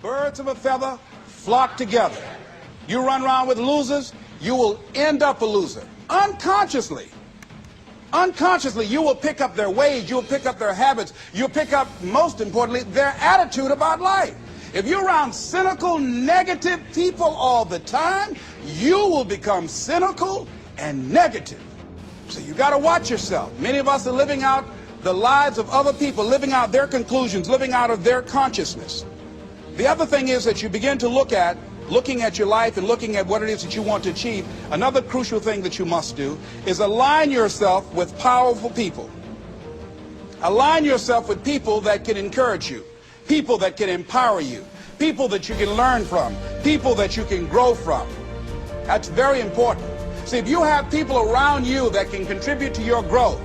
Birds of a feather flock together. You run around with losers, you will end up a loser. Unconsciously. Unconsciously, you will pick up their ways, you'll pick up their habits, you'll pick up, most importantly, their attitude about life. If you're around cynical, negative people all the time, you will become cynical and negative. So you got to watch yourself. Many of us are living out the lives of other people, living out their conclusions, living out of their consciousness. The other thing is that you begin to looking at your life and looking at what it is that you want to achieve. Another crucial thing that you must do is align yourself with powerful people. Align yourself with people that can encourage you, people that can empower you, people that you can learn from, people that you can grow from. That's very important. See, if you have people around you that can contribute to your growth.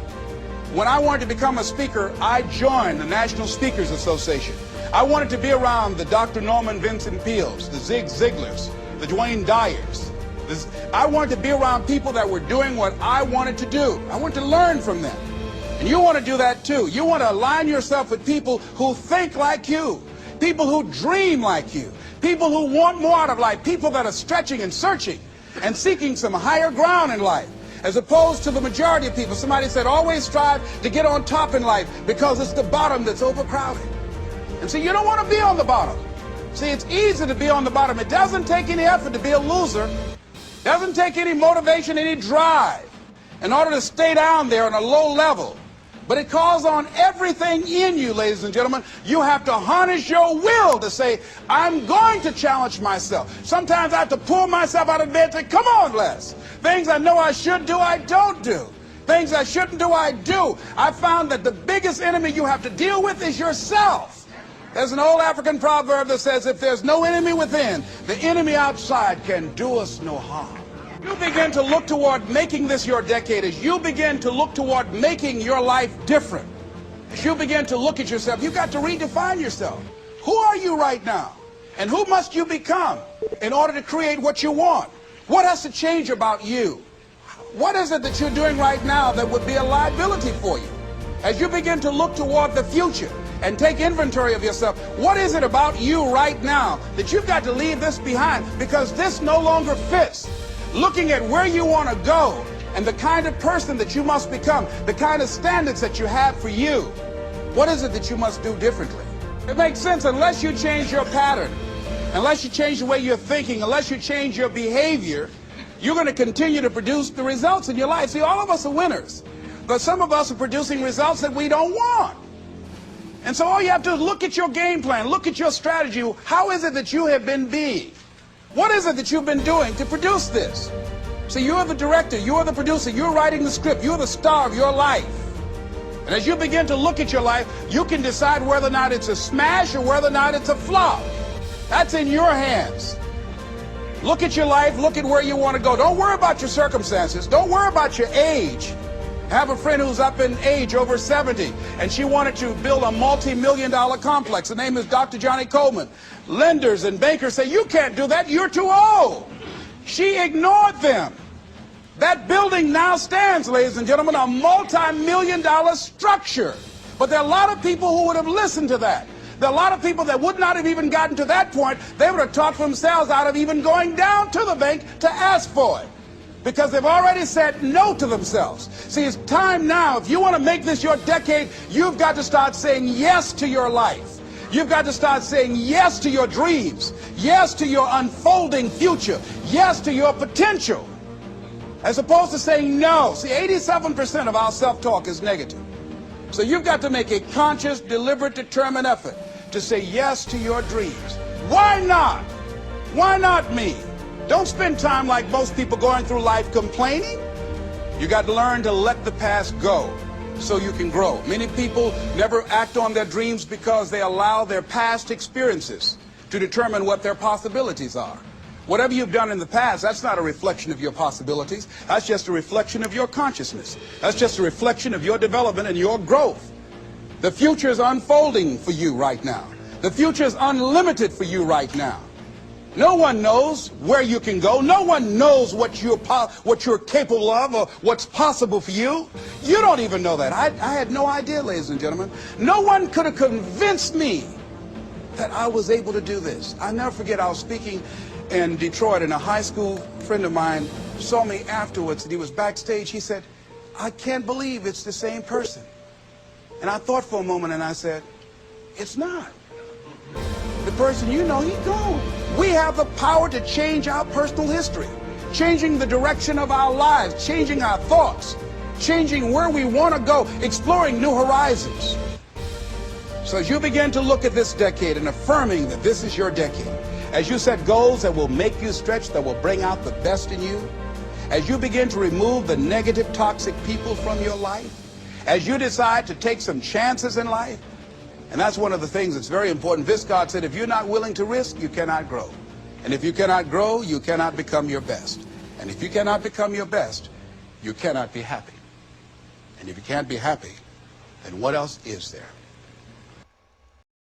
When I wanted to become a speaker, I joined the National Speakers Association. I wanted to be around the Dr. Norman Vincent Peales, the Zig Ziglars, the Dwayne Dyers. I wanted to be around people that were doing what I wanted to do. I wanted to learn from them. And you want to do that too. You want to align yourself with people who think like you, people who dream like you, people who want more out of life, people that are stretching and searching and seeking some higher ground in life. As opposed to the majority of people. Somebody said, always strive to get on top in life because it's the bottom that's overcrowded. And so you don't want to be on the bottom. See, it's easy to be on the bottom. It doesn't take any effort to be a loser. It doesn't take any motivation, any drive in order to stay down there on a low level. But it calls on everything in you, ladies and gentlemen. You have to harness your will to say, I'm going to challenge myself. Sometimes I have to pull myself out of bed and say, come on, Les. Things I know I should do, I don't do. Things I shouldn't do, I do. I found that the biggest enemy you have to deal with is yourself. There's an old African proverb that says, if there's no enemy within, the enemy outside can do us no harm. You begin to look toward making this your decade, as you begin to look toward making your life different, as you begin to look at yourself, you've got to redefine yourself. Who are you right now? And who must you become in order to create what you want? What has to change about you? What is it that you're doing right now that would be a liability for you? As you begin to look toward the future and take inventory of yourself, what is it about you right now that you've got to leave this behind because this no longer fits? Looking at where you want to go and the kind of person that you must become, the kind of standards that you have for you. What is it that you must do differently? It makes sense unless you change your pattern, unless you change the way you're thinking, unless you change your behavior, you're going to continue to produce the results in your life. See, all of us are winners, but some of us are producing results that we don't want. And so all you have to do is look at your game plan, look at your strategy. How is it that you have been being? What is it that you've been doing to produce this? So you're the director, you're the producer, you're writing the script, you're the star of your life. And as you begin to look at your life, you can decide whether or not it's a smash or whether or not it's a flop. That's in your hands. Look at your life, look at where you want to go. Don't worry about your circumstances. Don't worry about your age. I have a friend who's up in age, over 70, and she wanted to build a multi-million-dollar complex. The name is Dr. Johnny Coleman. Lenders and bankers say, you can't do that, you're too old. She ignored them. That building now stands, ladies and gentlemen, a multi-million-dollar structure. But there are a lot of people who would have listened to that. There are a lot of people that would not have even gotten to that point. They would have talked themselves out of even going down to the bank to ask for it, because they've already said no to themselves. See, it's time now. If you want to make this your decade, you've got to start saying yes to your life. You've got to start saying yes to your dreams, yes to your unfolding future, yes to your potential, as opposed to saying no. See, 87% of our self-talk is negative. So you've got to make a conscious, deliberate, determined effort to say yes to your dreams. Why not? Why not me? Don't spend time like most people going through life complaining. You got to learn to let the past go so you can grow. Many people never act on their dreams because they allow their past experiences to determine what their possibilities are. Whatever you've done in the past, that's not a reflection of your possibilities. That's just a reflection of your consciousness. That's just a reflection of your development and your growth. The future is unfolding for you right now. The future is unlimited for you right now. No one knows where you can go. No one knows what you're capable of or what's possible for you. You don't even know that. I had no idea, ladies and gentlemen. No one could have convinced me that I was able to do this. I'll never forget, I was speaking in Detroit, and a high school friend of mine saw me afterwards, and he was backstage. He said, I can't believe it's the same person. And I thought for a moment, and I said, it's not. The person you know, he's gone. We have the power to change our personal history, changing the direction of our lives, changing our thoughts, changing where we want to go, exploring new horizons. So as you begin to look at this decade and affirming that this is your decade, as you set goals that will make you stretch, that will bring out the best in you, as you begin to remove the negative, toxic people from your life, as you decide to take some chances in life, and that's one of the things that's very important. Viscard said, if you're not willing to risk, you cannot grow. And if you cannot grow, you cannot become your best. And if you cannot become your best, you cannot be happy. And if you can't be happy, then what else is there?